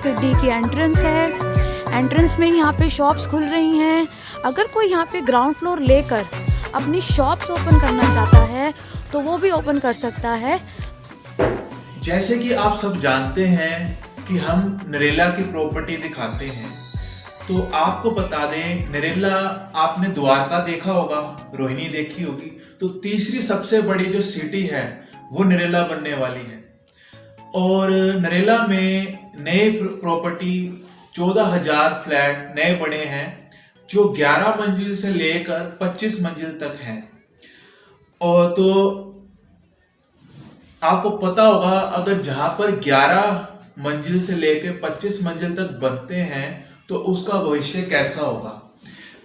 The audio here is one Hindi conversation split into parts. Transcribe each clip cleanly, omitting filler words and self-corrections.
मार्केट डी की एंट्रेंस है। एंट्रेंस में यहाँ पे शॉप्स खुल रही हैं। अगर कोई यहाँ पे ग्राउंड फ्लोर लेकर अपनी शॉप्स ओपन करना चाहता है तो वो भी ओपन कर सकता है। जैसे कि आप सब जानते हैं कि हम नरेला की प्रॉपर्टी दिखाते हैं, तो आपको बता दें, नरेला आपने द्वारका देखा होगा, रोहिणी देखी होगी, तो तीसरी सबसे बड़ी जो सिटी है वो नरेला बनने वाली है। और नरेला में नए प्रॉपर्टी 14,000 फ्लैट नए बने हैं जो 11 मंजिल से लेकर 25 मंजिल तक हैं। और तो आपको पता होगा, अगर जहां पर 11 मंजिल से लेकर 25 मंजिल तक बनते हैं तो उसका भविष्य कैसा होगा।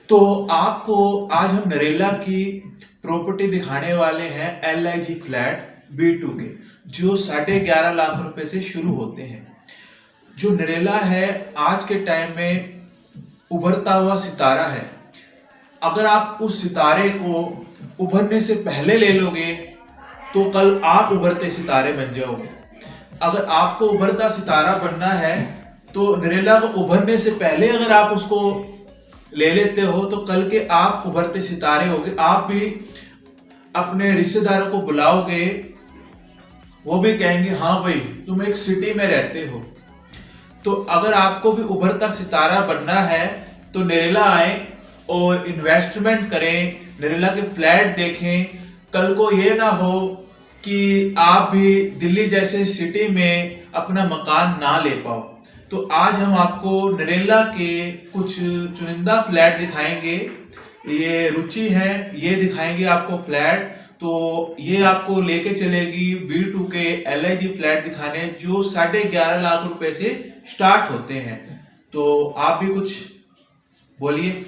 तो आपको आज हम नरेला की प्रॉपर्टी दिखाने वाले हैं LIG फ्लैट B2 के, जो 11.5 लाख रुपए से शुरू होते हैं। जो नरेला है आज के टाइम में उभरता हुआ सितारा है। अगर आप उस सितारे को उभरने से पहले ले लोगे तो कल आप उभरते सितारे बन जाओगे। अगर आपको उभरता सितारा बनना है तो नरेला को उभरने से पहले अगर आप उसको ले लेते हो तो कल के आप उभरते सितारे होगे। आप भी अपने रिश्तेदारों को बुलाओगे, वो भी कहेंगे हाँ भाई तुम एक सिटी में रहते हो। तो अगर आपको भी उभरता सितारा बनना है तो नरेला आए और इन्वेस्टमेंट करें, नरेला के फ्लैट देखें। कल को ये ना हो कि आप भी दिल्ली जैसे सिटी में अपना मकान ना ले पाओ। तो आज हम आपको नरेला के कुछ चुनिंदा फ्लैट दिखाएंगे। ये रुचि है, ये दिखाएंगे आपको फ्लैट। तो ये आपको लेके चलेगी B2 के LIG फ्लैट दिखाने, जो 11.5 लाख रुपए से स्टार्ट होते हैं। तो आप भी कुछ बोलिए।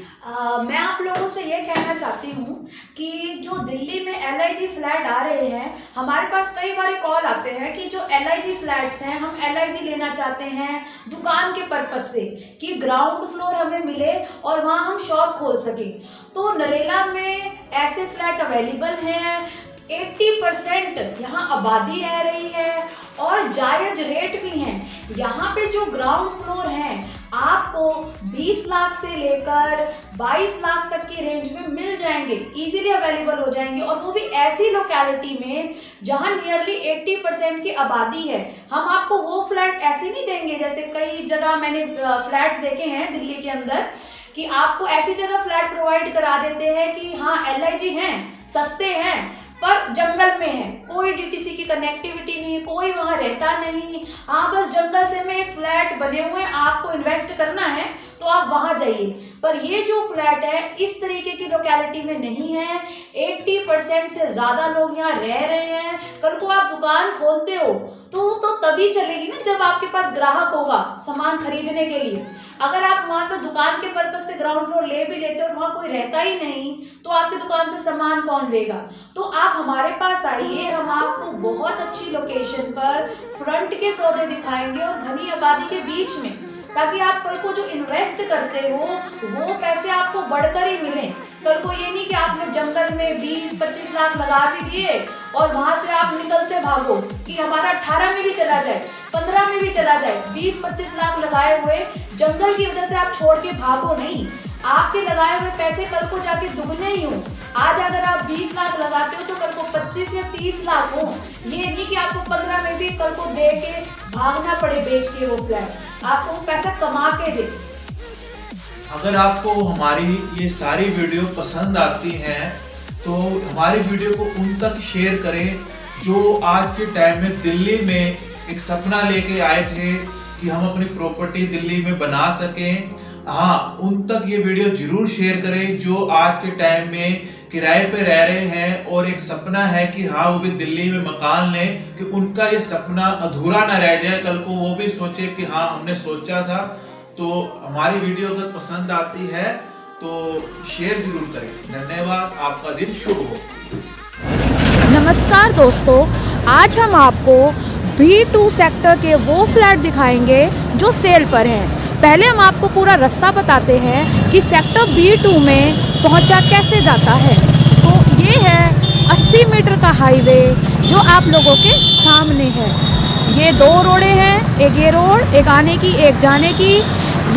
मैं आप लोगों से ये कहना चाहती हूँ कि जो दिल्ली में LIG फ्लैट आ रहे हैं, हमारे पास कई बार कॉल आते हैं कि जो LIG फ्लैट्स हैं, हम LIG लेना चाहते हैं दुकान के पर्पस से, कि ग्राउंड फ्लोर हमें मिले और वहाँ हम शॉप खोल सकें। तो नरेला में ऐसे फ्लैट अवेलेबल हैं। 80% यहाँ आबादी रह रही है और जायज रेट भी हैं। यहाँ पे जो ग्राउंड फ्लोर हैं आपको 20 लाख से लेकर 22 लाख तक की रेंज में मिल जाएंगे, इजीली अवेलेबल हो जाएंगे। और वो भी ऐसी लोकेलिटी में जहाँ नियरली 80% की आबादी है। हम आपको वो फ्लैट ऐसे नहीं देंगे, जैसे कई जगह मैंने फ्लैट्स देखे हैं दिल्ली के अंदर, कि आपको ऐसी जगह फ्लैट प्रोवाइड करा देते हैं कि हाँ LIG हैं, सस्ते हैं, पर जंगल में है, कोई DTC की कनेक्टिविटी नहीं, कोई वहाँ रहता नहीं। हाँ बस जंगल से में एक फ्लैट बने हुए हैं, आपको इन्वेस्ट करना है तो आप वहाँ जाइए। पर ये जो फ्लैट है इस तरीके की लोकेलिटी में नहीं है। 80% से ज़्यादा लोग यहाँ रह रहे हैं। कल को आप दुकान खोलते हो तो तभी चलेगी ना जब आपके पास ग्राहक होगा सामान खरीदने के लिए। अगर आप वहाँ पे दुकान के पर्पज से ग्राउंड फ्लोर ले भी लेते हो और वहाँ कोई रहता ही नहीं तो आपकी दुकान से सामान कौन लेगा। तो आप हमारे पास आइए, हम आपको बहुत अच्छी लोकेशन पर फ्रंट के सौदे दिखाएंगे और घनी आबादी के बीच में, ताकि आप कल को जो इन्वेस्ट करते हो वो पैसे आपको बढ़कर ही मिले। कल को ये नहीं कि आपने जंगल में 20-25 लाख लगा भी दिए और वहां से आप निकलते भागो कि हमारा 18 में भी चला जाए, 15 में भी चला जाए। 20-25 लाख लगाए हुए जंगल की वजह से आप छोड़ के भागो नहीं। आपके लगाए हुए पैसे कल को जाके दुगने ही हो। आज अगर आप 20 लाख लगाते हो तो कल को 25 या 30 लाख हो। ये नहीं कि आपको 15 में भी कल को दे के भागना पड़े बेच के वो फ्लैट, आपको वो पैसा कमा के दे। अगर आपको हमारी ये सारी वीडियो पसंद आती हैं तो हमारी वीडियो को उन तक शेयर करें जो आज के टाइम में दिल्ली में एक सपना लेके आए थे कि हम अपनी प्रॉपर्टी दिल्ली में बना सकें। हाँ, उन तक ये वीडियो जरूर शेयर करें जो आज के टाइम में किराए पे रह रहे हैं और एक सपना है कि हाँ वो भी दिल्ली में मकान लें, कि उनका ये सपना अधूरा ना रह जाए। कल को वो भी सोचे कि हाँ हमने सोचा था। तो हमारी वीडियो अगर पसंद आती है तो शेयर जरूर करें। धन्यवाद, आपका दिन शुभ हो। नमस्कार दोस्तों, आज हम आपको B2 सेक्टर के वो फ्लैट दिखाएंगे जो सेल पर हैं। पहले हम आपको पूरा रास्ता बताते हैं कि सेक्टर B2 में पहुंचा कैसे जाता है। तो ये है 80 मीटर का हाईवे जो आप लोगों के सामने है। ये 2 रोडें हैं, एक ये रोड, एक आने की, एक जाने की।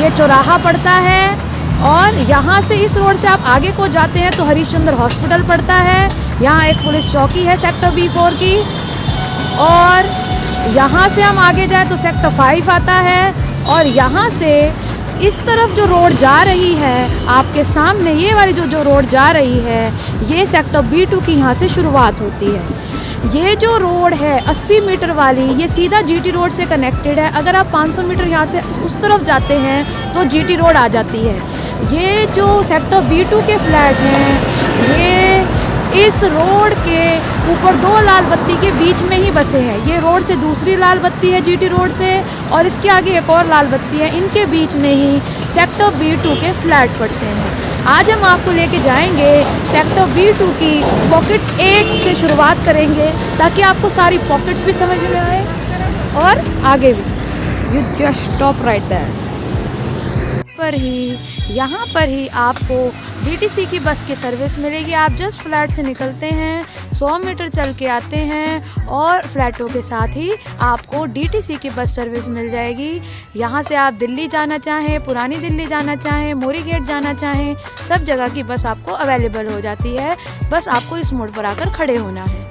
ये चौराहा पड़ता है और यहाँ से इस रोड से आप आगे को जाते हैं तो हरिश्चंद्र हॉस्पिटल पड़ता है। यहाँ एक पुलिस चौकी है सेक्टर B4 की, और यहाँ से हम आगे जाए तो सेक्टर 5 आता है। और यहाँ से इस तरफ जो रोड जा रही है आपके सामने, ये वाली जो रोड जा रही है, ये सेक्टर B2 की यहाँ से शुरुआत होती है। ये जो रोड है 80 मीटर वाली, ये सीधा GT रोड से कनेक्टेड है। अगर आप 500 मीटर यहाँ से उस तरफ जाते हैं तो GT रोड आ जाती है। ये जो सेक्टर B2 के फ्लैट हैं, ये इस रोड के ऊपर 2 लाल बत्ती के बीच में ही बसे हैं। ये रोड से दूसरी लाल बत्ती है GT रोड से, और इसके आगे एक और लाल बत्ती है। इनके बीच में ही सेक्टर B2 के फ्लैट पड़ते हैं। आज हम आपको लेके जाएंगे सेक्टर B2 की पॉकेट 1 से शुरुआत करेंगे, ताकि आपको सारी पॉकेट्स भी समझ में आए और आगे भी। You just stop right there. यहाँ पर ही आपको DTC की बस की सर्विस मिलेगी। आप जस्ट फ्लैट से निकलते हैं, 100 मीटर चल के आते हैं और फ्लैटों के साथ ही आपको DTC की बस सर्विस मिल जाएगी। यहाँ से आप दिल्ली जाना चाहें, पुरानी दिल्ली जाना चाहें, मोरी गेट जाना चाहें, सब जगह की बस आपको अवेलेबल हो जाती है। बस आपको इस मोड़ पर आकर खड़े होना है।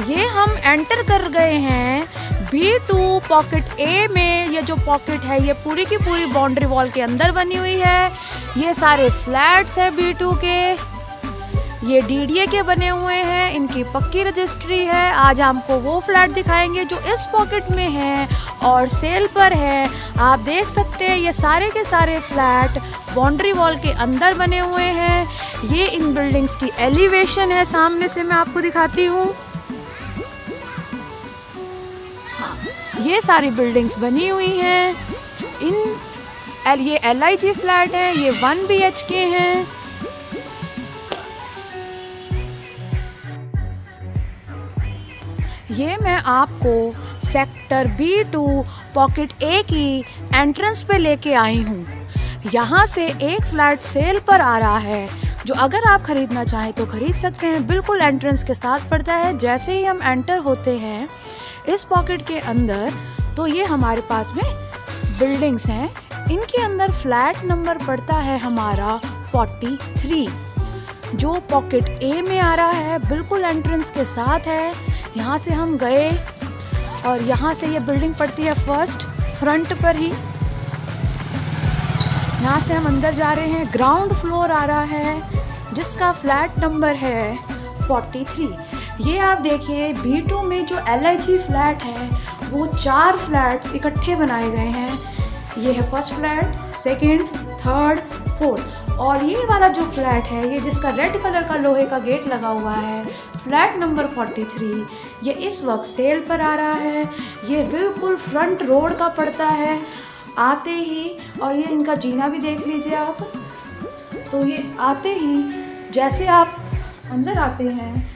ये हम एंटर कर गए हैं B2 पॉकेट A में। ये जो पॉकेट है ये पूरी की पूरी बाउंड्री वॉल के अंदर बनी हुई है। ये सारे फ्लैट्स हैं B2 के, ये DDA के बने हुए हैं, इनकी पक्की रजिस्ट्री है। आज हमको वो फ्लैट दिखाएंगे जो इस पॉकेट में है और सेल पर है। आप देख सकते हैं ये सारे के सारे फ्लैट बाउंड्री वॉल के अंदर बने हुए हैं। ये इन बिल्डिंग्स की एलिवेशन है, सामने से मैं आपको दिखाती हूँ। ये सारी बिल्डिंग्स बनी हुई हैं। ये LIG फ्लैट है, ये 1 BHK हैं। ये मैं आपको सेक्टर B2 पॉकेट A की एंट्रेंस पे लेके आई हूँ। यहाँ से एक फ्लैट सेल पर आ रहा है, जो अगर आप ख़रीदना चाहें तो ख़रीद सकते हैं। बिल्कुल एंट्रेंस के साथ पड़ता है। जैसे ही हम एंटर होते हैं इस पॉकेट के अंदर, तो ये हमारे पास में बिल्डिंग्स हैं। इनके अंदर फ्लैट नंबर पड़ता है हमारा 43, जो पॉकेट A में आ रहा है, बिल्कुल एंट्रेंस के साथ है। यहाँ से हम गए और यहाँ से ये बिल्डिंग पड़ती है फर्स्ट फ्रंट पर ही। यहाँ से हम अंदर जा रहे हैं, ग्राउंड फ्लोर आ रहा है जिसका फ्लैट नंबर है 43। ये आप देखिए B2 में जो LIG फ्लैट है वो 4 फ्लैट्स इकट्ठे बनाए गए हैं। ये है first flat, second, third, fourth. और ये वाला जो फ्लैट है, ये जिसका रेड कलर का लोहे का गेट लगा हुआ है, फ्लैट नंबर 43, ये इस वक्त सेल पर आ रहा है। ये बिल्कुल फ्रंट रोड का पड़ता है आते ही, और ये इनका जीना भी देख लीजिए आप। तो ये आते ही जैसे आप अंदर आते हैं,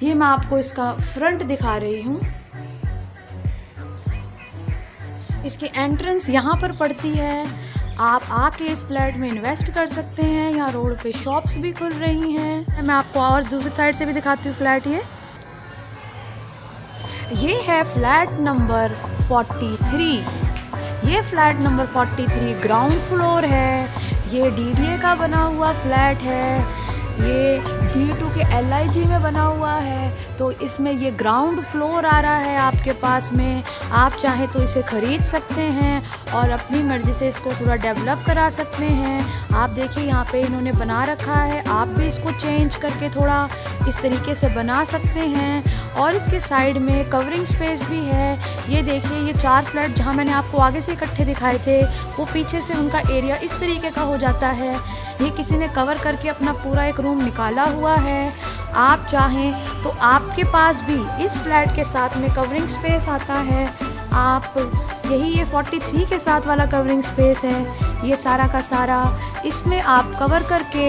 ये मैं आपको इसका फ्रंट दिखा रही हूँ। इसकी एंट्रेंस यहाँ पर पड़ती है। आप आके इस फ्लैट में इन्वेस्ट कर सकते हैं। यहाँ रोड पे शॉप्स भी खुल रही हैं। मैं आपको और दूसरी साइड से भी दिखाती हूँ फ्लैट। ये है फ्लैट नंबर 43। ये फ्लैट नंबर 43 ग्राउंड फ्लोर है। ये DDA का बना हुआ फ्लैट है। ये B2 के LIG में बना हुआ है, तो इसमें ये ग्राउंड फ्लोर आ रहा है आपके पास में। आप चाहें तो इसे ख़रीद सकते हैं और अपनी मर्ज़ी से इसको थोड़ा डेवलप करा सकते हैं। आप देखिए यहाँ पे इन्होंने बना रखा है, आप भी इसको चेंज करके थोड़ा इस तरीके से बना सकते हैं। और इसके साइड में कवरिंग स्पेस भी है। ये देखिए ये 4 फ्लैट जहाँ मैंने आपको आगे से इकट्ठे दिखाए थे, वो पीछे से उनका एरिया इस तरीके का हो जाता है। ये किसी ने कवर करके अपना पूरा एक रूम निकाला हुआ है। आप चाहें तो आपके पास भी इस फ्लैट के साथ में कवरिंग स्पेस आता है। आप यही ये 43 के साथ वाला कवरिंग स्पेस है। ये सारा का सारा इसमें आप कवर करके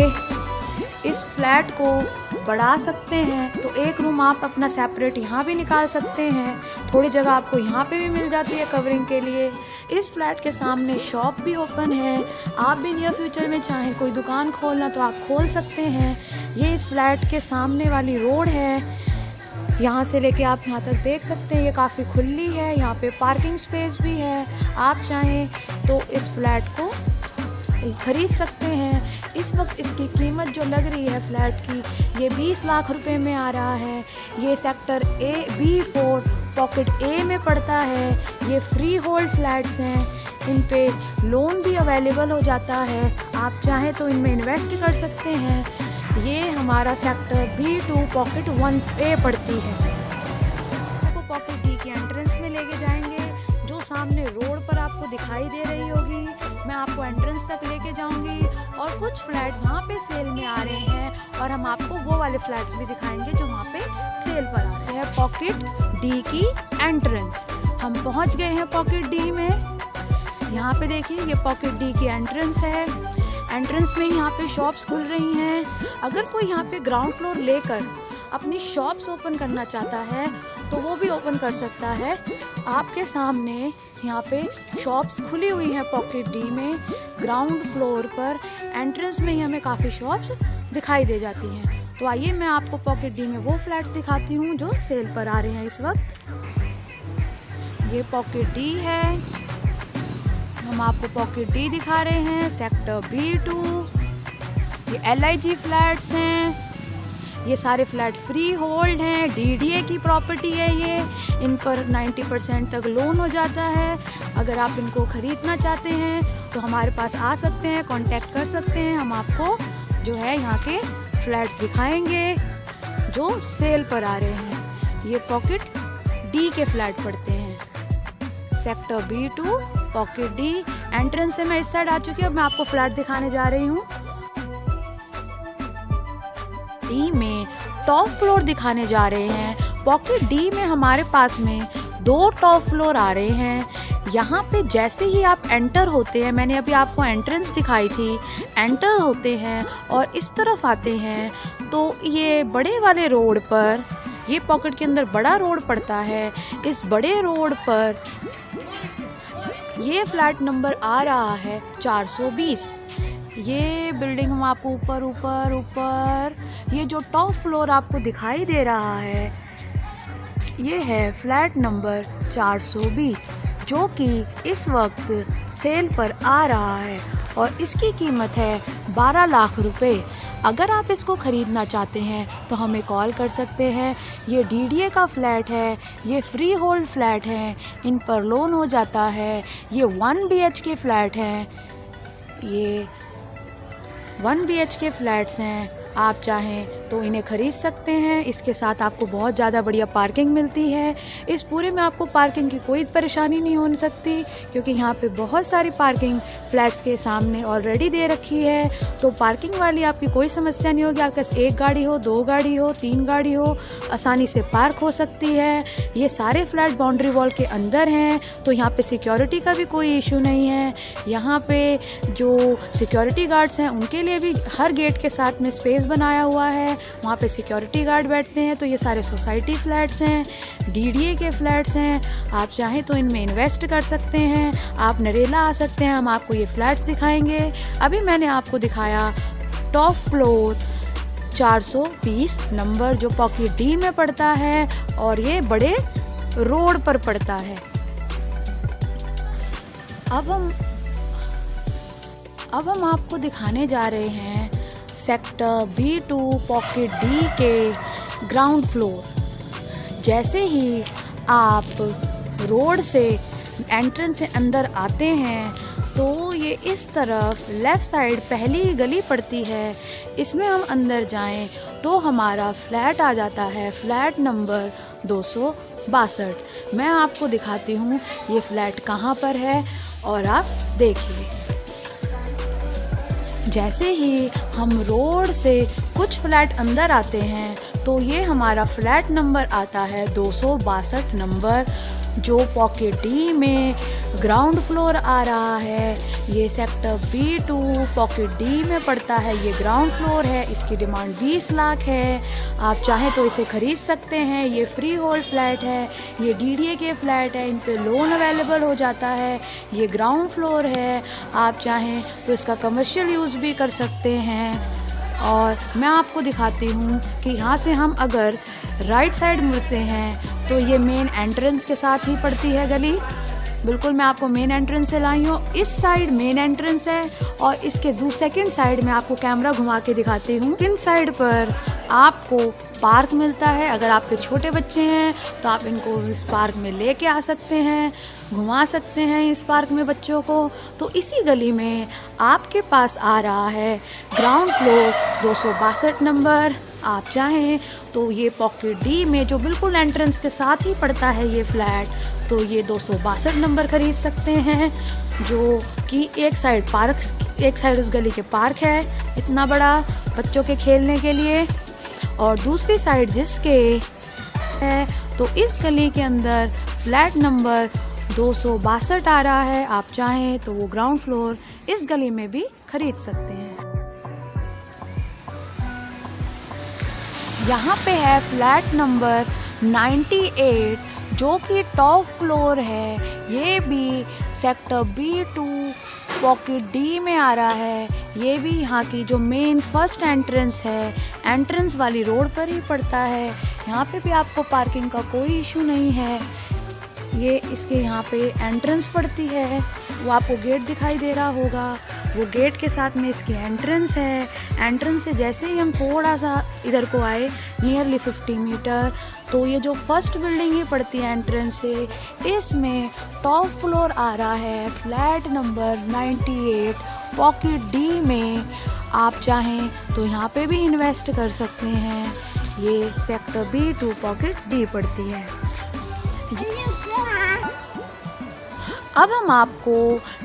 इस फ्लैट को बढ़ा सकते हैं। तो एक रूम आप अपना सेपरेट यहाँ भी निकाल सकते हैं, थोड़ी जगह आपको यहाँ पे भी मिल जाती है कवरिंग के लिए। इस फ्लैट के सामने शॉप भी ओपन है, आप भी नियर फ्यूचर में चाहें कोई दुकान खोलना तो आप खोल सकते हैं। ये इस फ्लैट के सामने वाली रोड है, यहाँ से लेके आप यहाँ तक देख सकते हैं, ये काफ़ी खुली है, यहाँ पे पार्किंग स्पेस भी है। आप चाहें तो इस फ्लैट को ख़रीद सकते हैं। इस वक्त इसकी कीमत जो लग रही है फ्लैट की, ये 20 लाख रुपए में आ रहा है। ये सेक्टर B4 पॉकेट A में पड़ता है। ये फ्री होल्ड फ्लैट्स हैं, इन पे लोन भी अवेलेबल हो जाता है, आप चाहें तो इनमें इन्वेस्ट कर सकते हैं। ये हमारा सेक्टर B2 पॉकेट 1A पड़ती है। आपको पॉकेट D की एंट्रेंस में लेके जाएंगे, जो सामने रोड पर आपको दिखाई दे रही होगी। मैं आपको एंट्रेंस तक लेके जाऊंगी और कुछ फ्लैट वहाँ पे सेल में आ रहे हैं और हम आपको वो वाले फ्लैट्स भी दिखाएंगे जो वहाँ पे सेल पर आ रहे हैं। पॉकेट D की एंट्रेंस, हम पहुँच गए हैं पॉकेट D में। यहाँ पे देखिए, ये पॉकेट D की एंट्रेंस है। एंट्रेंस में यहाँ पे शॉप्स खुल रही हैं। अगर कोई यहाँ पे ग्राउंड फ्लोर लेकर अपनी शॉप्स ओपन करना चाहता है तो वो भी ओपन कर सकता है। आपके सामने यहाँ पे शॉप्स खुली हुई हैं पॉकेट D में, ग्राउंड फ्लोर पर। एंट्रेंस में ही हमें काफ़ी शॉप्स दिखाई दे जाती हैं। तो आइए मैं आपको पॉकेट D में वो फ्लैट्स दिखाती हूँ जो सेल पर आ रहे हैं इस वक्त। ये पॉकेट D है, हम आपको पॉकेट D दिखा रहे हैं, सेक्टर B2। ये LIG फ्लैट्स हैं, ये सारे फ्लैट फ्री होल्ड हैं, DDA की प्रॉपर्टी है ये। इन पर 90% तक लोन हो जाता है। अगर आप इनको ख़रीदना चाहते हैं तो हमारे पास आ सकते हैं, कांटेक्ट कर सकते हैं। हम आपको जो है यहाँ के फ्लैट्स दिखाएंगे जो सेल पर आ रहे हैं। ये पॉकेट D के फ्लैट पड़ते हैं, sector B2 pocket D। Entrance से मैं इस साइड आ चुकी हूँ, अब मैं आपको फ्लैट दिखाने जा रही हूँ। D में टॉप फ्लोर दिखाने जा रहे हैं। पॉकेट D में हमारे पास में 2 टॉप फ्लोर आ रहे हैं। यहाँ पे जैसे ही आप एंटर होते हैं, मैंने अभी आपको एंट्रेंस दिखाई थी, एंटर होते हैं और इस तरफ आते हैं तो ये बड़े वाले रोड पर, ये पॉकेट के अंदर बड़ा रोड पड़ता है। इस बड़े रोड पर ये फ्लैट नंबर आ रहा है 420। ये बिल्डिंग हम आपको ऊपर ये जो टॉप फ्लोर आपको दिखाई दे रहा है, ये है फ्लैट नंबर 420, जो कि इस वक्त सेल पर आ रहा है और इसकी कीमत है 12 लाख रुपए। अगर आप इसको ख़रीदना चाहते हैं तो हमें कॉल कर सकते हैं। ये DDA का फ्लैट है, ये फ्री होल्ड फ्लैट हैं, इन पर लोन हो जाता है। ये 1 BHK फ्लैट हैं, ये 1 BHK फ्लैट्स हैं। आप चाहें तो इन्हें ख़रीद सकते हैं। इसके साथ आपको बहुत ज़्यादा बढ़िया पार्किंग मिलती है। इस पूरे में आपको पार्किंग की कोई परेशानी नहीं हो सकती, क्योंकि यहाँ पे बहुत सारी पार्किंग फ्लैट्स के सामने ऑलरेडी दे रखी है। तो पार्किंग वाली आपकी कोई समस्या नहीं होगी। आपके पास 1 गाड़ी हो, 2 गाड़ी हो, 3 गाड़ी हो, आसानी से पार्क हो सकती है। ये सारे फ्लैट बाउंड्री वॉल के अंदर हैं, तो यहाँ पे सिक्योरिटी का भी कोई इशू नहीं है। यहाँ पे जो सिक्योरिटी गार्ड्स हैं उनके लिए भी हर गेट के साथ में स्पेस बनाया हुआ है, वहाँ पे सिक्योरिटी गार्ड बैठते हैं। तो ये सारे सोसाइटी फ्लैट्स हैं, DDA के फ्लैट्स हैं। आप चाहें तो इनमें इन्वेस्ट कर सकते हैं। आप नरेला आ सकते हैं, हम आपको ये फ्लैट्स दिखाएंगे। अभी मैंने आपको दिखाया टॉप फ्लोर 420 नंबर, जो पॉकेट D में पड़ता है और ये बड़े रोड पर पड़ता है। अब हम आपको दिखाने जा रहे हैं सेक्टर B2 पॉकेट D के ग्राउंड फ्लोर। जैसे ही आप रोड से एंट्रेंस से अंदर आते हैं तो ये इस तरफ लेफ़्ट साइड पहली गली पड़ती है। इसमें हम अंदर जाएं तो हमारा फ्लैट आ जाता है, फ्लैट नंबर 262। मैं आपको दिखाती हूँ ये फ्लैट कहाँ पर है और आप देखिए। जैसे ही हम रोड से कुछ फ्लैट अंदर आते हैं तो ये हमारा फ्लैट नंबर आता है 262 नंबर, जो पॉकेट डी में ग्राउंड फ्लोर आ रहा है। ये सेक्टर B2 पॉकेट डी में पड़ता है, ये ग्राउंड फ्लोर है। इसकी डिमांड 20 लाख है। आप चाहें तो इसे ख़रीद सकते हैं। ये फ्री होल्ड फ्लैट है, ये DDA के फ्लैट है, इन पे लोन अवेलेबल हो जाता है। ये ग्राउंड फ्लोर है, आप चाहें तो इसका कमर्शियल यूज़ भी कर सकते हैं। और मैं आपको दिखाती हूँ कि यहाँ से हम अगर राइट साइड मुड़ते हैं तो ये मेन एंट्रेंस के साथ ही पड़ती है गली। बिल्कुल मैं आपको मेन एंट्रेंस से लाई हूँ। इस साइड मेन एंट्रेंस है और इसके सेकंड साइड में आपको कैमरा घुमा के दिखाती हूँ। सेकंड साइड पर आपको पार्क मिलता है। अगर आपके छोटे बच्चे हैं तो आप इनको इस पार्क में लेके आ सकते हैं, घुमा सकते हैं इस पार्क में बच्चों को। तो इसी गली में आपके पास आ रहा है ग्राउंड फ्लोर 262 नंबर। आप चाहें तो ये पॉकेट डी में जो बिल्कुल एंट्रेंस के साथ ही पड़ता है ये फ्लैट, तो ये 262 नंबर ख़रीद सकते हैं, जो कि एक साइड उस गली के पार्क है इतना बड़ा बच्चों के खेलने के लिए, और दूसरी साइड जिसके है तो इस गली के अंदर फ्लैट नंबर 262 आ रहा है। आप चाहें तो वो ग्राउंड फ्लोर इस गली में भी खरीद सकते हैं। यहाँ पे है फ्लैट नंबर 98 जो कि टॉप फ्लोर है। ये भी सेक्टर B2 पॉकेट डी में आ रहा है। ये भी यहाँ की जो मेन फर्स्ट एंट्रेंस है, एंट्रेंस वाली रोड पर ही पड़ता है। यहाँ पे भी आपको पार्किंग का कोई इशू नहीं है। ये इसके यहाँ पे एंट्रेंस पड़ती है, वो आपको गेट दिखाई दे रहा होगा, वो गेट के साथ में इसकी एंट्रेंस है। एंट्रेंस से जैसे ही हम थोड़ा सा इधर को आए, नियरली 50 मीटर, तो ये जो फर्स्ट बिल्डिंग ही पड़ती है एंट्रेंस से, इसमें टॉप फ्लोर आ रहा है फ्लैट नंबर 98 पॉकेट डी में। आप चाहें तो यहाँ पे भी इन्वेस्ट कर सकते हैं। ये सेक्टर B2 पॉकेट डी पड़ती है। अब हम आपको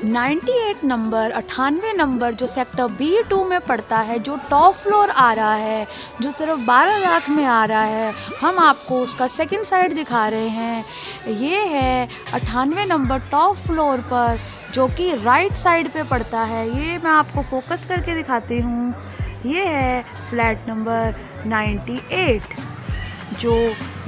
98 नंबर 98 नंबर जो सेक्टर B2 में पड़ता है, जो टॉप फ्लोर आ रहा है, जो सिर्फ 12 लाख में आ रहा है, हम आपको उसका सेकंड साइड दिखा रहे हैं। ये है 98 नंबर टॉप फ्लोर पर, जो कि राइट साइड पे पड़ता है। ये मैं आपको फोकस करके दिखाती हूँ। ये है फ्लैट नंबर 98 जो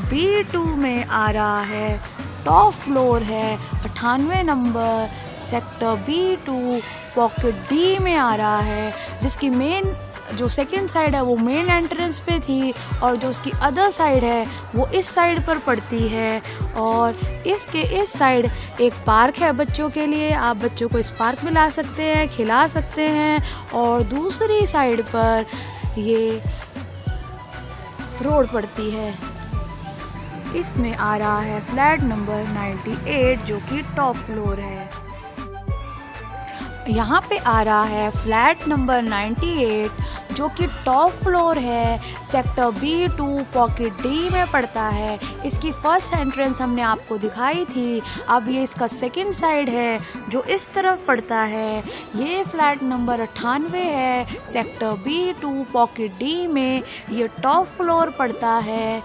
B2 में आ रहा है, टॉप फ्लोर है। 98 number sector B2 pocket D में आ रहा है, जिसकी मेन जो सेकंड साइड है वो मेन एंट्रेंस पे थी, और जो उसकी अदर साइड है वो इस साइड पर पड़ती है। और इसके इस साइड एक पार्क है बच्चों के लिए। आप बच्चों को इस पार्क में ला सकते हैं, खिला सकते हैं। और दूसरी साइड पर ये रोड पड़ती है। इसमें आ रहा है फ्लैट नंबर 98 जो कि टॉप फ्लोर है। यहाँ पे आ रहा है फ्लैट नंबर 98 जो कि टॉप फ्लोर है, सेक्टर B2 पॉकेट डी में पड़ता है। इसकी फर्स्ट एंट्रेंस हमने आपको दिखाई थी। अब ये इसका सेकंड साइड है जो इस तरफ पड़ता है। ये फ्लैट नंबर 98 है, सेक्टर B2 पॉकेट डी में, ये टॉप फ्लोर पड़ता है।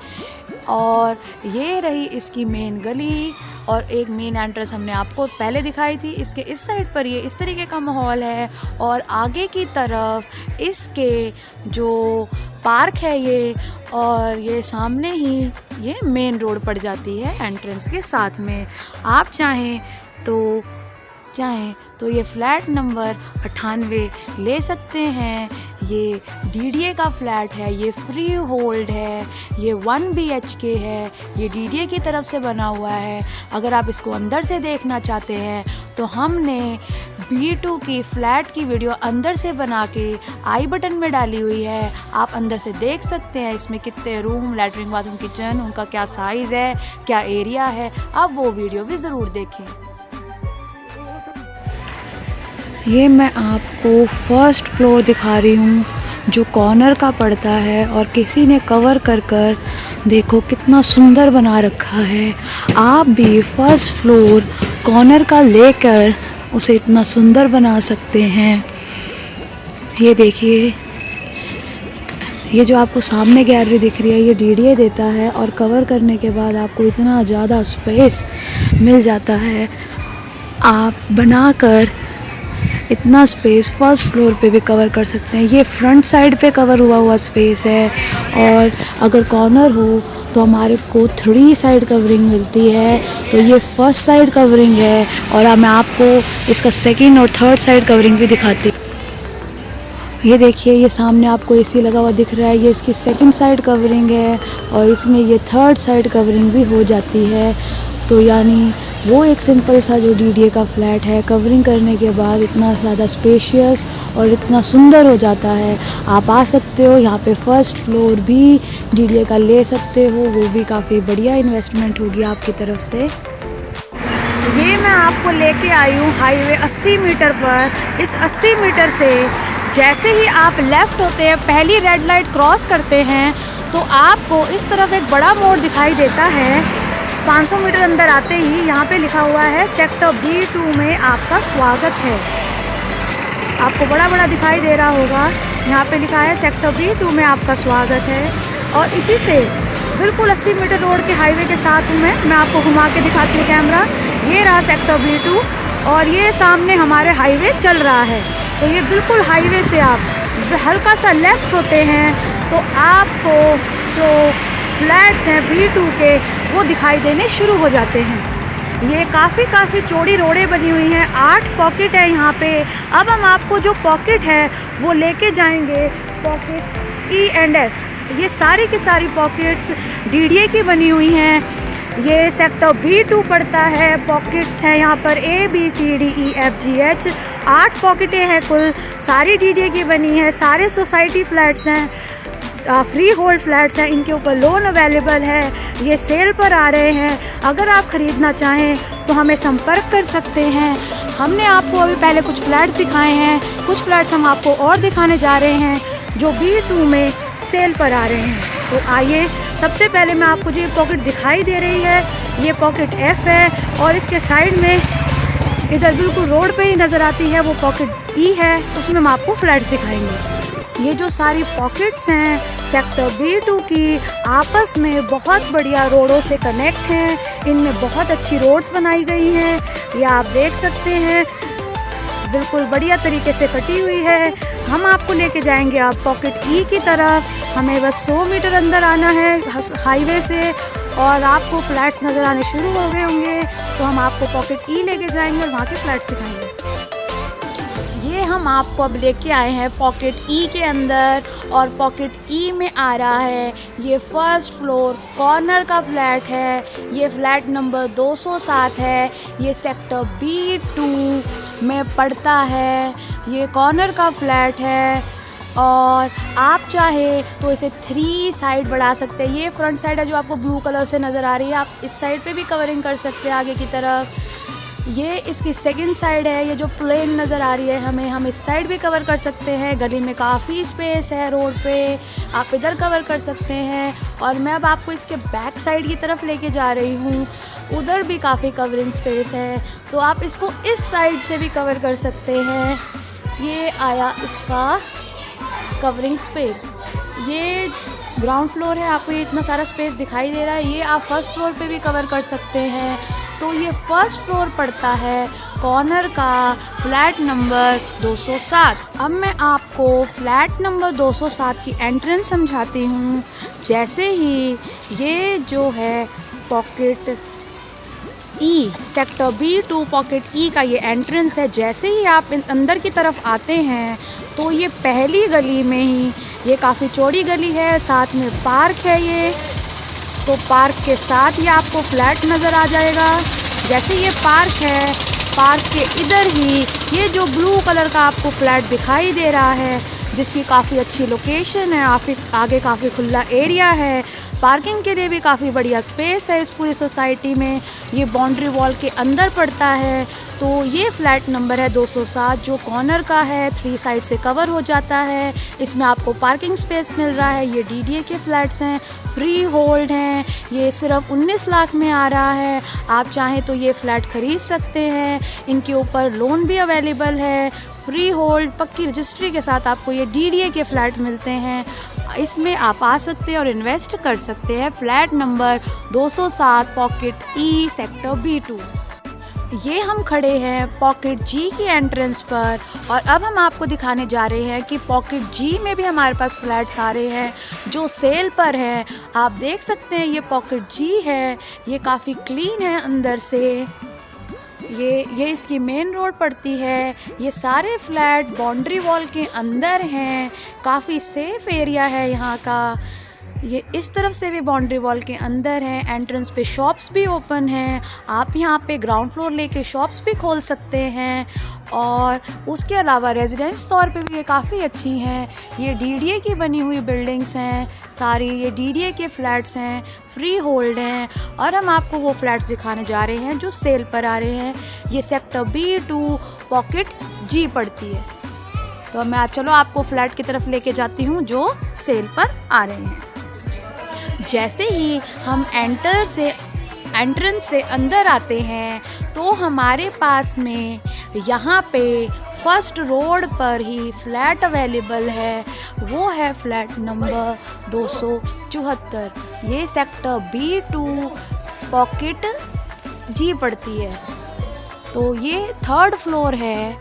और ये रही इसकी मेन गली, और एक मेन एंट्रेंस हमने आपको पहले दिखाई थी। इसके इस साइड पर ये इस तरीके का माहौल है, और आगे की तरफ इसके जो पार्क है ये, और ये सामने ही ये मेन रोड पड़ जाती है एंट्रेंस के साथ में। आप चाहें तो ये फ्लैट नंबर 98 ले सकते हैं। ये DDA का फ्लैट है, ये फ्री होल्ड है, ये 1 BHK है, ये DDA की तरफ से बना हुआ है। अगर आप इसको अंदर से देखना चाहते हैं तो हमने B2 की फ्लैट की वीडियो अंदर से बना के आई बटन में डाली हुई है। आप अंदर से देख सकते हैं इसमें कितने रूम, लैट्रिन, बाथरूम, किचन, उनका क्या साइज़ है, क्या एरिया है। आप वो वीडियो भी ज़रूर देखें। ये मैं आपको फर्स्ट फ्लोर दिखा रही हूँ जो कॉर्नर का पड़ता है, और किसी ने कवर कर देखो कितना सुंदर बना रखा है। आप भी फर्स्ट फ्लोर कॉर्नर का लेकर उसे इतना सुंदर बना सकते हैं। ये देखिए, ये जो आपको सामने गैलरी दिख रही है ये डीडीए देता है और कवर करने के बाद आपको इतना ज़्यादा स्पेस मिल जाता है। आप बनाकर इतना स्पेस फर्स्ट फ्लोर पे भी कवर कर सकते हैं। ये फ्रंट साइड पे कवर हुआ स्पेस है और अगर कॉर्नर हो तो हमारे को 3 साइड कवरिंग मिलती है। तो ये फर्स्ट साइड कवरिंग है और मैं आपको इसका सेकंड और थर्ड साइड कवरिंग भी दिखाती हूँ। ये देखिए ये सामने आपको एसी लगा हुआ दिख रहा है, ये इसकी सेकंड साइड कवरिंग है और इसमें ये थर्ड साइड कवरिंग भी हो जाती है। तो यानी वो एक सिंपल सा जो डीडीए का फ्लैट है कवरिंग करने के बाद इतना ज़्यादा स्पेशियस और इतना सुंदर हो जाता है। आप आ सकते हो यहाँ पे फर्स्ट फ्लोर भी डीडीए का ले सकते हो, वो भी काफ़ी बढ़िया इन्वेस्टमेंट होगी आपकी तरफ से। ये मैं आपको लेके आई हूँ हाईवे 80 मीटर पर। इस 80 मीटर से जैसे ही आप लेफ़्ट होते हैं, पहली रेड लाइट क्रॉस करते हैं तो आपको इस तरफ एक बड़ा मोड़ दिखाई देता है। 500 मीटर अंदर आते ही यहाँ पे लिखा हुआ है सेक्टर B2 में आपका स्वागत है। आपको बड़ा दिखाई दे रहा होगा, यहाँ पे लिखा है सेक्टर B2 में आपका स्वागत है। और इसी से बिल्कुल 80 मीटर रोड के हाईवे के साथ हूँ मैं आपको घुमा के दिखाती हूँ कैमरा। ये रहा सेक्टर B2 और ये सामने हमारे हाईवे चल रहा है। तो ये बिल्कुल हाईवे से आप हल्का सा लेफ़्ट होते हैं तो आपको जो फ्लैट्स हैं B2 के वो दिखाई देने शुरू हो जाते हैं। ये काफ़ी चौड़ी रोडें बनी हुई हैं, 8 पॉकेट है यहाँ पे। अब हम आपको जो पॉकेट है वो लेके जाएंगे, पॉकेट E एंड F। ये सारी की सारी पॉकेट्स डीडीए की बनी हुई हैं। ये सेक्टर B2 पड़ता है। पॉकेट्स हैं यहाँ पर A B C D E F G H 8 पॉकेटें हैं कुल, सारी डीडीए की बनी है। सारे सोसाइटी फ्लैट्स हैं, फ्री होल्ड फ्लैट्स हैं, इनके ऊपर लोन अवेलेबल है। ये सेल पर आ रहे हैं। अगर आप ख़रीदना चाहें तो हमें संपर्क कर सकते हैं। हमने आपको अभी पहले कुछ फ्लैट्स दिखाए हैं, कुछ फ्लैट्स हम आपको और दिखाने जा रहे हैं जो B2 में सेल पर आ रहे हैं। तो आइए, सबसे पहले मैं आपको जो ये पॉकेट दिखाई दे रही है ये पॉकेट F है और इसके साइड में इधर बिल्कुल रोड पे ही नज़र आती है वो पॉकेट E है, उसमें हम आपको फ्लैट्स दिखाएंगे। ये जो सारी पॉकेट्स हैं सेक्टर B2 की आपस में बहुत बढ़िया रोडों से कनेक्ट हैं। इनमें बहुत अच्छी रोड्स बनाई गई हैं, ये आप देख सकते हैं, बिल्कुल बढ़िया तरीके से कटी हुई है। हम आपको लेके जाएंगे आप पॉकेट E की तरफ। हमें बस 100 मीटर अंदर आना है हाईवे से और आपको फ्लैट्स नज़र आने शुरू हो गए होंगे। तो हम आपको पॉकेट E लेके जाएंगे और वहाँ के फ्लैट्स दिखाएंगे। ये हम आपको अब लेके आए हैं पॉकेट E के अंदर और पॉकेट E में आ रहा है ये फर्स्ट फ्लोर कॉर्नर का फ्लैट है। ये फ्लैट नंबर 207 है। ये सेक्टर B2 में पड़ता है। ये कॉर्नर का फ्लैट है और आप चाहे तो इसे 3 साइड बढ़ा सकते हैं। ये फ्रंट साइड है जो आपको ब्लू कलर से नज़र आ रही है, आप इस साइड पे भी कवरिंग कर सकते हैं आगे की तरफ। ये इसकी सेकंड साइड है, ये जो प्लेन नज़र आ रही है हम इस साइड भी कवर कर सकते हैं। गली में काफ़ी स्पेस है रोड पे, आप इधर कवर कर सकते हैं। और मैं अब आपको इसके बैक साइड की तरफ लेके जा रही हूँ, उधर भी काफ़ी कवरिंग स्पेस है, तो आप इसको इस साइड से भी कवर कर सकते हैं। ये आया इसका कवरिंग स्पेस। ये ग्राउंड फ्लोर है, आपको ये इतना सारा स्पेस दिखाई दे रहा है, ये आप फर्स्ट फ्लोर पे भी कवर कर सकते हैं। तो ये फर्स्ट फ्लोर पड़ता है कॉर्नर का फ्लैट नंबर 207। अब मैं आपको फ्लैट नंबर 207 की एंट्रेंस समझाती हूँ। जैसे ही ये जो है pocket E sector B2 pocket E का ये एंट्रेंस है, जैसे ही आप अंदर की तरफ आते हैं तो ये पहली गली में ही, ये काफ़ी चौड़ी गली है, साथ में पार्क है ये, तो पार्क के साथ ही आपको फ्लैट नज़र आ जाएगा। जैसे ये पार्क है, पार्क के इधर ही ये जो ब्लू कलर का आपको फ्लैट दिखाई दे रहा है जिसकी काफ़ी अच्छी लोकेशन है, आगे काफ़ी खुला एरिया है, पार्किंग के लिए भी काफ़ी बढ़िया स्पेस है इस पूरी सोसाइटी में। ये बाउंड्री वॉल के अंदर पड़ता है। तो ये फ्लैट नंबर है 207 जो कॉर्नर का है, 3 साइड से कवर हो जाता है। इसमें आपको पार्किंग स्पेस मिल रहा है। ये डीडीए के फ्लैट्स हैं, फ्री होल्ड हैं। ये सिर्फ 19 लाख में आ रहा है। आप चाहें तो ये फ्लैट ख़रीद सकते हैं। इनके ऊपर लोन भी अवेलेबल है। फ्री होल्ड पक्की रजिस्ट्री के साथ आपको ये डीडीए के फ्लैट मिलते हैं। इसमें आप आ सकते हैं और इन्वेस्ट कर सकते हैं। Flat number 207 pocket E sector B2। ये हम खड़े हैं पॉकेट जी की एंट्रेंस पर और अब हम आपको दिखाने जा रहे हैं कि पॉकेट जी में भी हमारे पास फ्लैट्स आ रहे हैं जो सेल पर हैं। आप देख सकते हैं ये पॉकेट जी है, ये काफ़ी क्लीन है अंदर से। ये इसकी मेन रोड पड़ती है। ये सारे फ्लैट बाउंड्री वॉल के अंदर हैं, काफ़ी सेफ एरिया है यहाँ का। ये इस तरफ से भी बाउंड्री वॉल के अंदर है। एंट्रेंस पे शॉप्स भी ओपन हैं। आप यहाँ पे ग्राउंड फ्लोर लेके शॉप्स भी खोल सकते हैं और उसके अलावा रेजिडेंस तौर पे भी ये काफ़ी अच्छी हैं। ये DDA की बनी हुई बिल्डिंग्स हैं सारी, ये DDA के फ्लैट्स हैं, फ्री होल्ड हैं। और हम आपको वो फ्लैट्स दिखाने जा रहे हैं जो सेल पर आ रहे हैं। ये सेक्टर B2 पॉकेट जी पड़ती है। तो मैं चलो आपको फ्लैट की तरफ लेके जाती हूँ जो सेल पर आ रहे हैं। जैसे ही हम एंट्रेंस से अंदर आते हैं तो हमारे पास में यहाँ पे फर्स्ट रोड पर ही फ्लैट अवेलेबल है। वो है फ्लैट नंबर 274। ये सेक्टर B2 पॉकेट जी पड़ती है। तो ये 3rd फ्लोर है।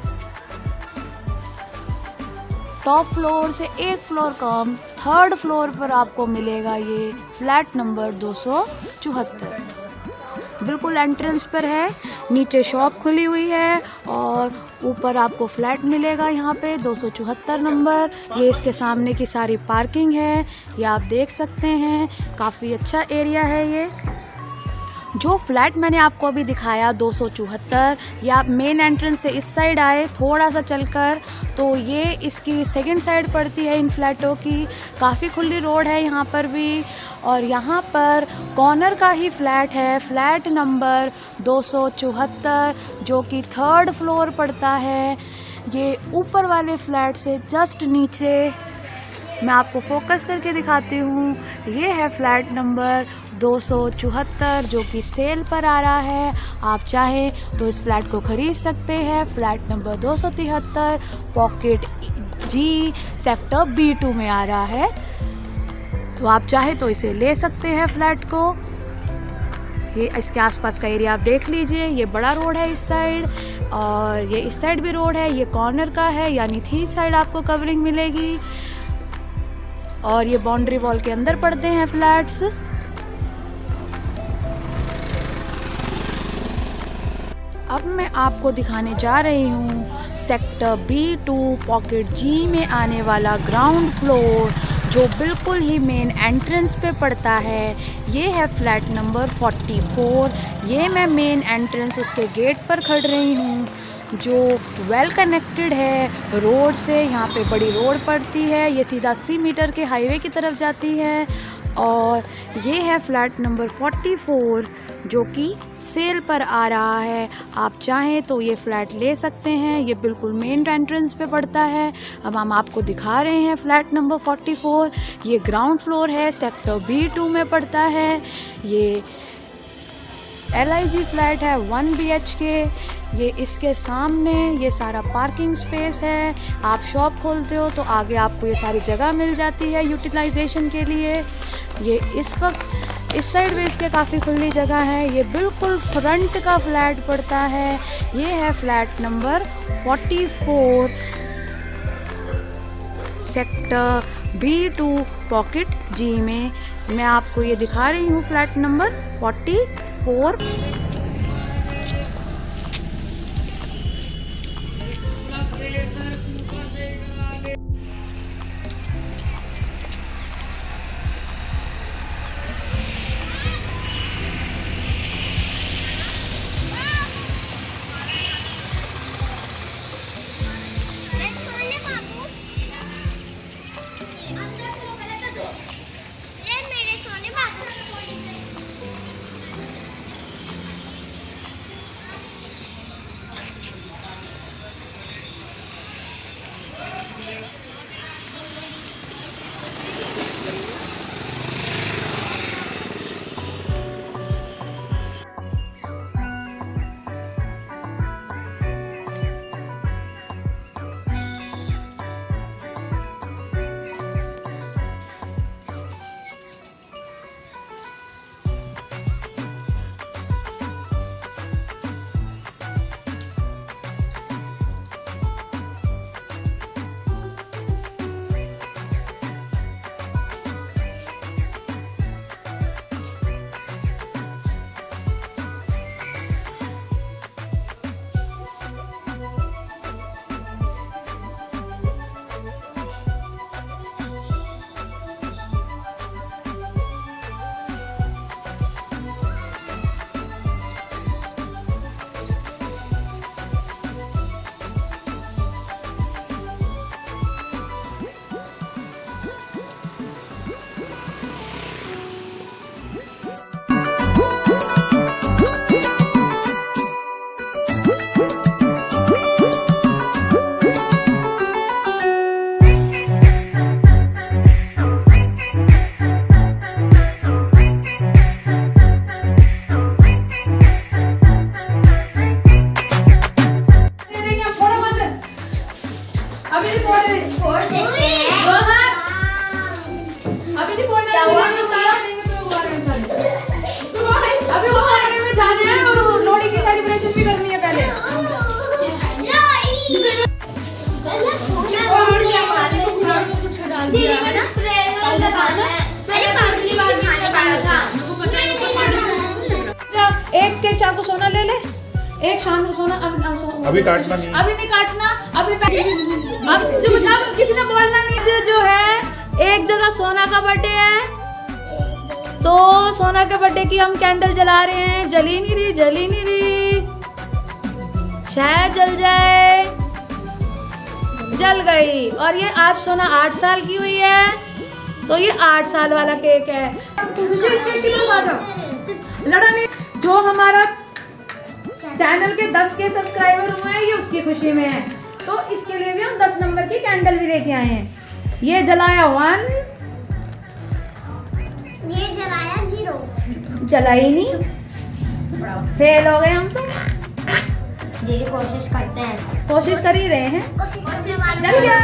टॉप फ्लोर से एक फ्लोर कम 3rd फ्लोर पर आपको मिलेगा ये फ्लैट नंबर 274। बिल्कुल एंट्रेंस पर है, नीचे शॉप खुली हुई है और ऊपर आपको फ्लैट मिलेगा यहाँ पे 274 नंबर। ये इसके सामने की सारी पार्किंग है, ये आप देख सकते हैं। काफ़ी अच्छा एरिया है ये। जो फ्लैट मैंने आपको अभी दिखाया 274, या आप मेन एंट्रेंस से इस साइड आए थोड़ा सा चलकर तो ये इसकी सेकंड साइड पड़ती है इन फ्लैटों की। काफ़ी खुली रोड है यहाँ पर भी। और यहाँ पर कॉर्नर का ही फ्लैट है, फ्लैट नंबर 274 जो कि 3rd फ्लोर पड़ता है। ये ऊपर वाले फ्लैट से जस्ट नीचे मैं आपको फोकस करके दिखाती हूँ। ये है फ्लैट नंबर 274 जो कि सेल पर आ रहा है। आप चाहें तो इस फ्लैट को ख़रीद सकते हैं। फ्लैट नंबर 273 पॉकेट जी सेक्टर B2 में आ रहा है। तो आप चाहे तो इसे ले सकते हैं फ्लैट को। ये इसके आसपास का एरिया आप देख लीजिए। ये बड़ा रोड है इस साइड और ये इस साइड भी रोड है। ये कॉर्नर का है, यानी 3 साइड आपको कवरिंग मिलेगी। और ये बाउंड्री वॉल के अंदर पड़ते हैं फ्लैट्स। अब मैं आपको दिखाने जा रही हूँ सेक्टर B2 पॉकेट जी में आने वाला ग्राउंड फ्लोर जो बिल्कुल ही मेन एंट्रेंस पे पड़ता है। ये है फ्लैट नंबर 44। ये मैं मेन एंट्रेंस उसके गेट पर खड़ रही हूँ जो वेल कनेक्टेड है रोड से। यहाँ पे बड़ी रोड पड़ती है, ये सीधा 80 मीटर के हाईवे की तरफ जाती है। और ये है फ्लैट नंबर 44 जो कि सेल पर आ रहा है। आप चाहें तो ये फ्लैट ले सकते हैं। ये बिल्कुल मेन एंट्रेंस पे पड़ता है। अब हम आपको दिखा रहे हैं फ्लैट नंबर 44। ये ग्राउंड फ्लोर है, सेक्टर B2 में पड़ता है। ये LIG फ्लैट है 1 BHK। ये इसके सामने ये सारा पार्किंग स्पेस है। आप शॉप खोलते हो तो आगे आपको ये सारी जगह मिल जाती है यूटिलाइजेशन के लिए। ये इस वक्त इस साइड भी इसके काफ़ी खुली जगह है। ये बिल्कुल फ्रंट का फ्लैट पड़ता है। ये है flat number 44 sector B2 pocket G में। मैं आपको ये दिखा रही हूँ फ्लैट नंबर 44। एक चाकू सोना ले ले, एक शाम को सोना। अभी काटना नहीं, अभी नहीं काटना, अभी अब जो बता, किसी ने बोलना नहीं। जो है एक जगह सोना का बर्थडे है, तो सोना के बर्थडे की हम कैंडल जला रहे हैं। जली नहीं रही, जली नहीं रही, शायद जल जाए। जल गई। और ये आज सोना 8 साल की हुई है, तो ये 8 साल वाला केक है। लड़ा नहीं। जो हमारा चैनल के 10 के सब्सक्राइबर हुए हैं, ये उसकी खुशी में है, तो इसके लिए भी हम 10 नंबर की कैंडल भी लेके आए हैं। ये जलाया 1, ये जलाया 0, जला ही नहीं, फेल हो गए हम तो। जी कोशिश करते हैं, कोशिश कर ही रहे हैं। जल गया।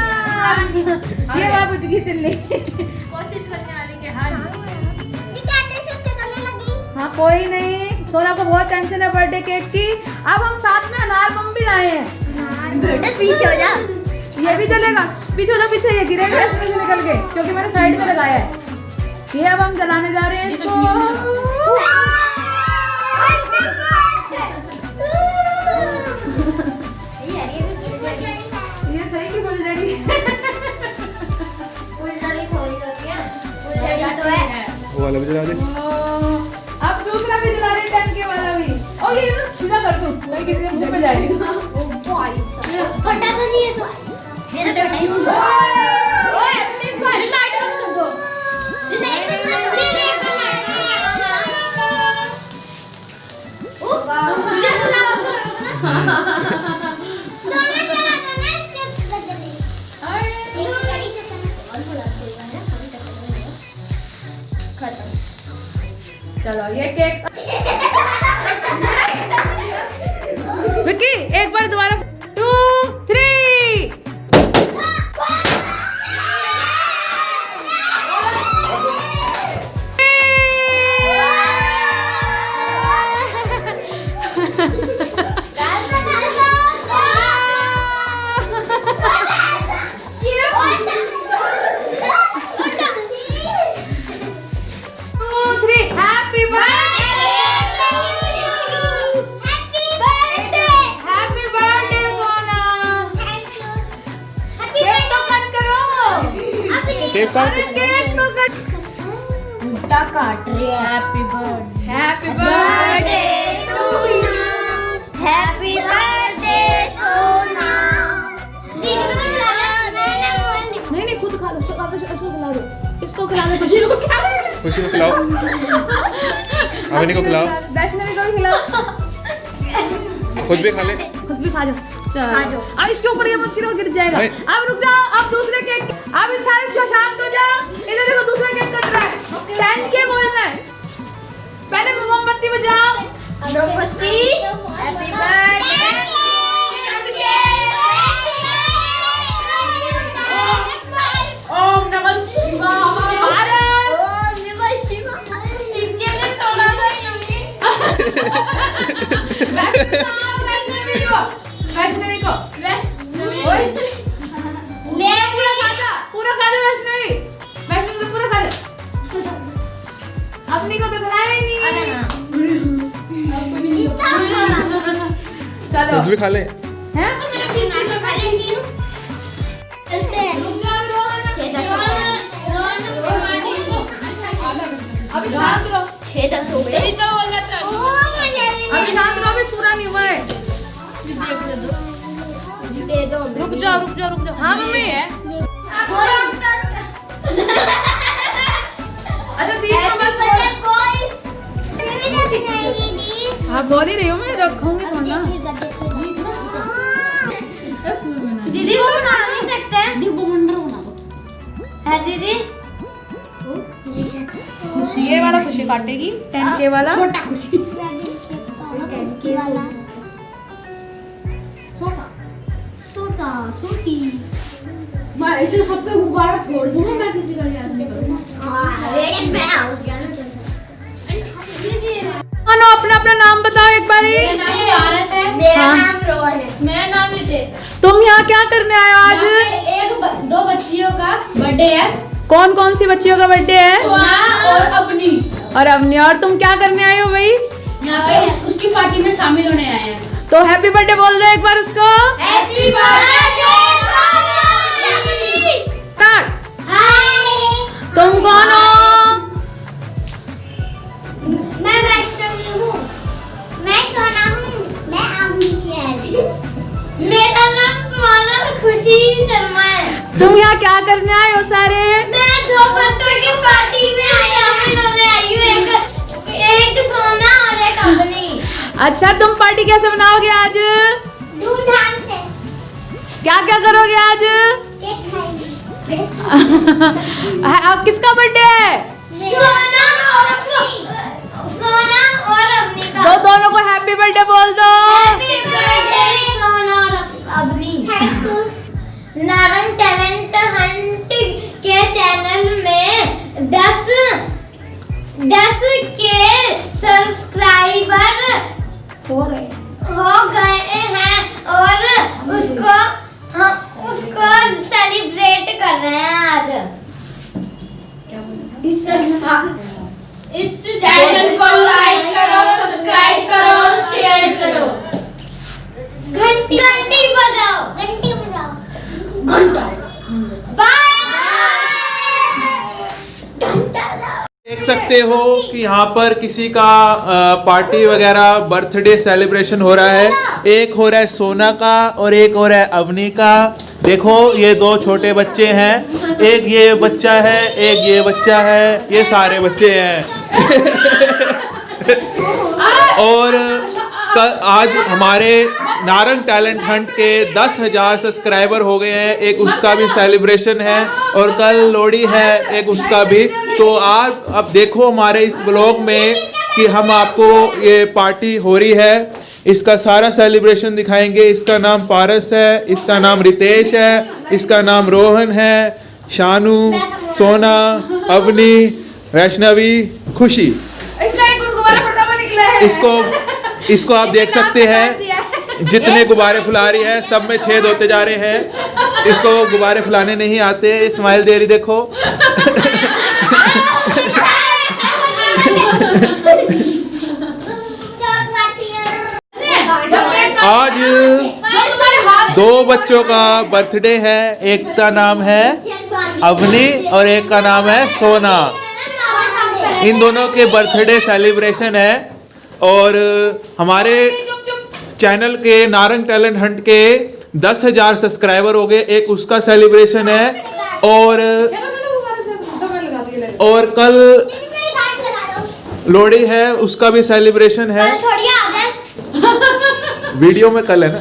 ये बाबू की तिल्ली। कोशिश करने वाले के हाल। हाँ कोई नहीं, सोना को बहुत टेंशन है बर्थडे केक की। अब हम साथ में अनार बम भी लाए हैं। बेटा पीछे हो जा। ये भी जलेगा, पीछे हो जा, पीछे। ये गिरेगा इसमें से निकल के, क्योंकि मैंने साइड में लगाया है। ये अब हम जलाने जा रहे हैं इसको। ये सही की फुलझड़ी। फुलझड़ी थोड़ी होती है, फुलझड़ी तो है। वो वाला भी जला दे। अब दूसरा भी जला रहे, 10 के वाला भी। और ये ना सीधा कर दूं, कहीं किसी के मुंह पे जाएगी। फटा तो नहीं है तो ये तो फटा ही है। ओए अपनी भारी लाइट बंद कर दो। लाइट बंद कर दो। ओ ये चला ना। दोनों चला दो ना इसके बदले। अरे एक गाड़ी से चला और बुला कोई है कभी चक्कर नहीं है। खत्म। चलो ये केक। विक्की एक बार दोबारा 2 3। केक काट। अरे केक तो कट। उल्टा काट रही है। Happy birthday, happy birthday to you, happy birthday Sona. दीदी को तो खिलाना। नहीं नहीं, खुद खा लो। चलो आप इसको खिला दो, इसको खिला दो। खुशी को क्या है? खुशी को खिलाओ, अवनी को खिलाओ, वैष्णवी को भी खिलाओ, खुद भी खा ले। खुद भी खा जाओ। खा जाओ। अब इसके ऊपर ये मत गिरो, गिर जाएगा। नहीं। अब रुक जाओ, अब दूसरे केक। अब इन सारे शांत हो जाओ। इधर देखो, दूसरा केक कट रहा है। 10 के बोलना है। पहले मोमबत्ती बजाओ। मोमबत्ती। Happy birthday. ओम नमः शिवाय। भारत। ओम नमः शिवाय। इसके लिए थोड़ा सा वैष्णवी को ले पूरा खा लो। वैष्णवी को पूरा खा लो। अपनी को तो खिलाया ही नहीं। चलो खुद भी खा ले। हैं? अभी शांत रहो। 6-10 हो गए। तो बोला था अभी शांत रहो, अभी पूरा नहीं हुआ है। दे दो। रुक जाओ, रुक जाओ, रुक जाओ। हाँ मम्मी। अच्छा बीच में मत बोलो। आप बोल ही रही हो, मैं रखूंगी फोन ना। दीदी वो बना नहीं सकते हैं। दीदी वो बना दो। है दीदी। खुशी ये वाला खुशी काटेगी, 10 के वाला। छोटा खुशी। छोटी। मैं ऐसे सब पे गुब्बारा फोड़ दूंगा, मैं किसी का लिहाज नहीं करूंगा। मानो अपना अपना नाम बताओ एक बारी। मेरा नाम आरएस है। मेरा हाँ। नाम रोहन है। मेरा नाम रितेश है। तुम यहाँ क्या करने आए हो आज? यहाँ पे 2 बच्चियों का बर्थडे है। कौन कौन सी बच्चियों का बर्थडे है? सोना और अवनी। और अवनी। और तुम क्या करने आए हो भाई? यहाँ पे उसकी पार्टी में शामिल होने आए हैं। तो हैप्पी बर्थडे बोल दो एक बार उसको। Happy birthday start. हाय, तुम कौन हो? मैं वैष्णवी हूँ। मैं सोना हूँ। मैं अमृत। मेरा नाम सोना खुशी शर्मा है। तुम यहाँ क्या करने आए हो सारे? मैं दो बच्चों की पार्टी में शामिल होने आई हूँ। एक सोना और एक अपनी। अच्छा, तुम पार्टी कैसे मनाओगे आज? धूमधाम से क्या क्या करोगे आज? केक खाएंगे। अब किसका बर्थडे है? सोना और अपनी का। तो दोनों को हैप्पी बर्थडे बोल दो। हैप्पी बर्थडे सोना और अपनी। नारंग टैलेंट हंट के चैनल में 10 के सब्सक्राइबर हो गए हैं और उसको सेलिब्रेट कर रहे हैं आज। इस चैनल को लाइक करो, सब्सक्राइब करो और शेयर करो। घंटी बजाओ। घंटा। बाय। घंटा बजाओ। देख सकते हो कि यहाँ पर किसी का पार्टी वगैरह बर्थडे सेलिब्रेशन हो रहा है। एक हो रहा है सोना का और एक हो रहा है अवनी का। देखो ये दो छोटे बच्चे हैं, एक ये बच्चा है, एक ये बच्चा है, ये सारे बच्चे हैं। और आज हमारे नारंग टैलेंट हंट के 10,000 सब्सक्राइबर हो गए हैं। एक उसका भी सेलिब्रेशन है और कल लोहड़ी है, एक उसका भी। तो आज अब देखो हमारे इस ब्लॉग में कि हम आपको ये पार्टी हो रही है, इसका सारा सेलिब्रेशन दिखाएंगे। इसका नाम पारस है, इसका नाम रितेश है, इसका नाम रोहन है, शानू, सोना, अवनी, वैष्णवी, खुशी। इसका एक गुब्बारा फटाफट निकला है। इसको आप देख सकते हैं, जितने गुब्बारे फुला रही है सब में छेद होते जा रहे हैं। इसको गुब्बारे फुलाने नहीं आते। स्माइल दे रही देखो। आज दो बच्चों का बर्थडे है। एक का नाम है अवनी और एक का नाम है सोना। इन दोनों के बर्थडे सेलिब्रेशन है और हमारे चैनल के नारंग टैलेंट हंट के 10,000 सब्सक्राइबर हो गए। एक उसका सेलिब्रेशन है और कल लोहड़ी है, उसका भी सेलिब्रेशन है। थोड़ी आ जाए। वीडियो में कल है ना।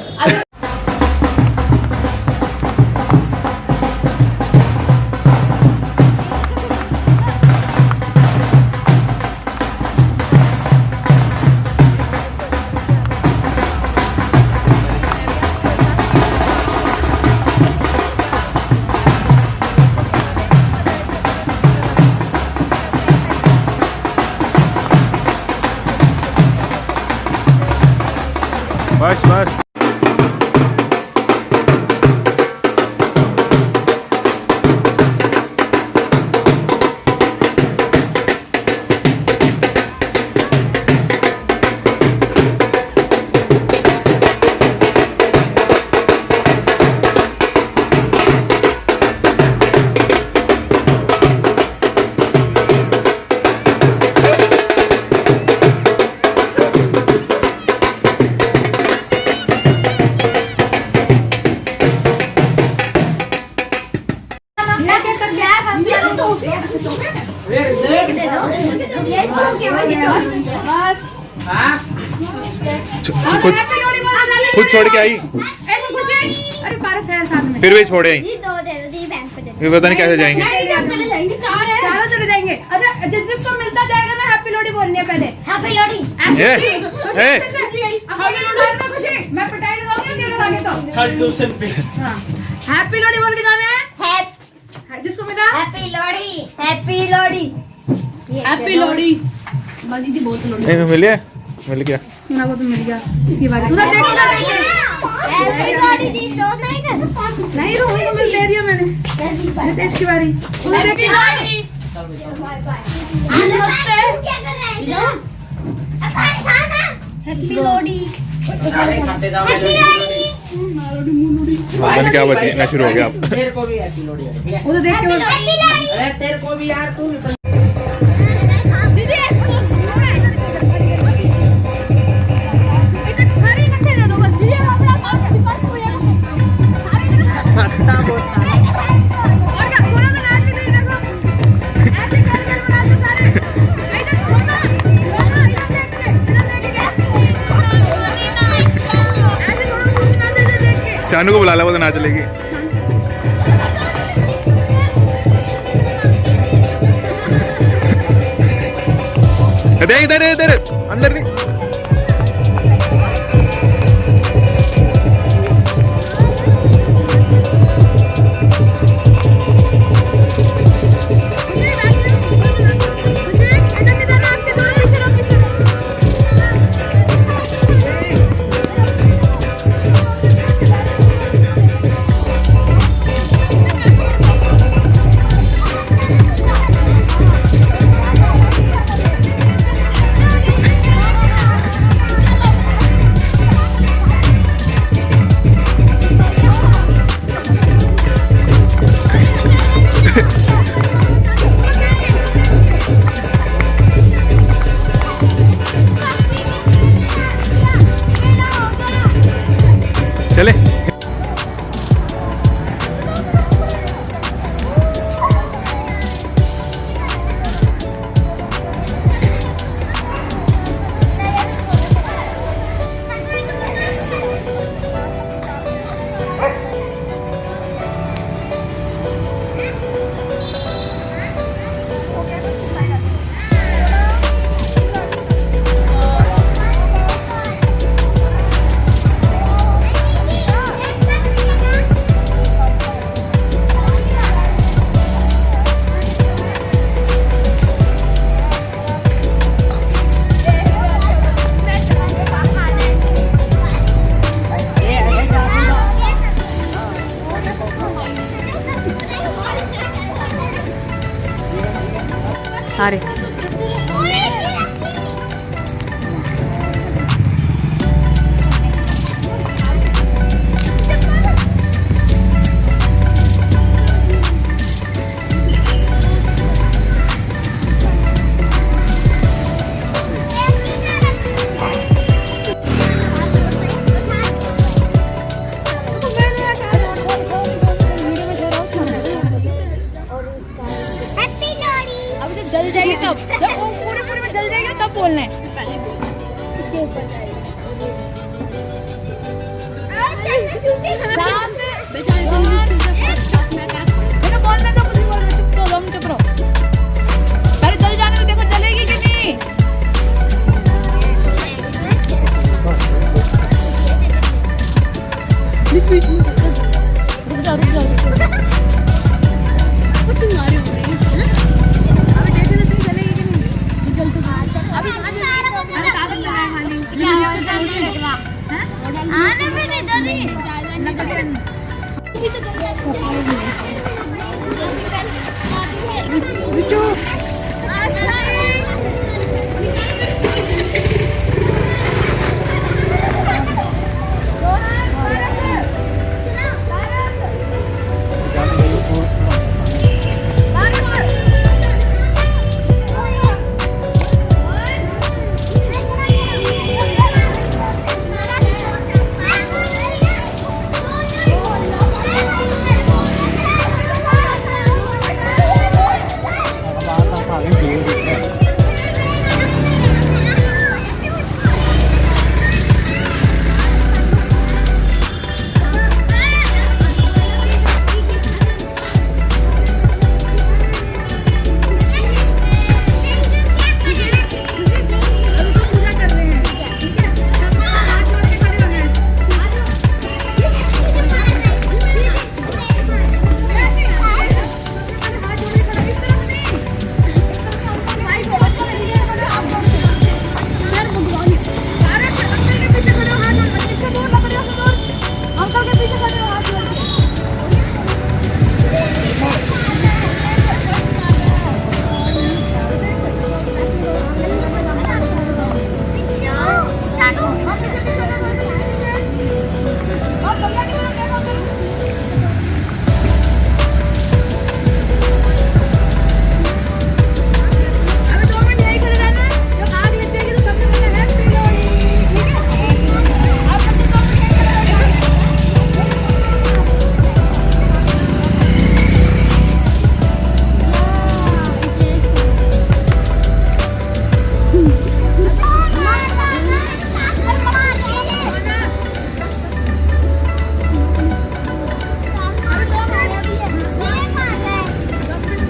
बस बस। खुद छोड़ के आई, अरे पारस है साथ में। फिर भी छोड़े आई। ये दो दे दो, दी बैंक पे दे दो। फिर पता नहीं कैसे जाएंगे। चले जाएंगे, चारों चले जाएंगे। अच्छा, जिसको मिलता जाएगा ना हैप्पी लोहड़ी बोलनी है पहले। हैप्पी लोहड़ी। ए, मैं पिटाई लगाऊंगी अकेले आगे तो। हैप्पी लोहड़ी बोल के जाना है। जिसको मिला happy Lohri. Happy Lohri. Happy Lohri. दीदी बहुत लोहड़ी। मिल गया। ना वो तो मिल गया। इसकी बात उधर देखो ना। हैप्पी लोहड़ी दी दो नहीं कर। नहीं रोहन को मिल दे दिया मैंने। रितेश की बारी। उधर देखो। नमस्ते। क्या कर रहे हैं? अपन खाना हैप्पी लोहड़ी। पता नहीं क्या बचना शुरू हो गया आप। तेरे को भी हैप्पी लोहड़ी है, ठीक है? वो तो देख के अरे तेरे को भी यार, तू निकल। दीदी सारे इकट्ठे दे दो बस। दीदी अपना काम पर्स हो जाएगा सारे अच्छा बहुत सारा। और क्या सोना तो नाच भी नहीं देखो ऐसे कर बना दो सारे। इधर सोना इधर देख के ऐसे थोड़ा नाच दे देख के। चानू को बुला ला, वो तो ना चलेगी। देख इधर इधर अंदर नहीं। चले सारे जल जाएगी तब, जब वो पूरे में जल जाएगी तब बोलना है। इसके ऊपर जाएगी। मेरा बोलना तो मुझे बोल रहे, चुप रहो, चुप रहो। पहले जल जाने को देखो जलेगी कि नहीं। रुक जाओ कुछ मारी हो रही है ना। अभी जैसे जैसे जलेगी कि नहीं। ये जल तो अभी अरे कागज लगाए खाली। आने भी नहीं डरी। बिट्टू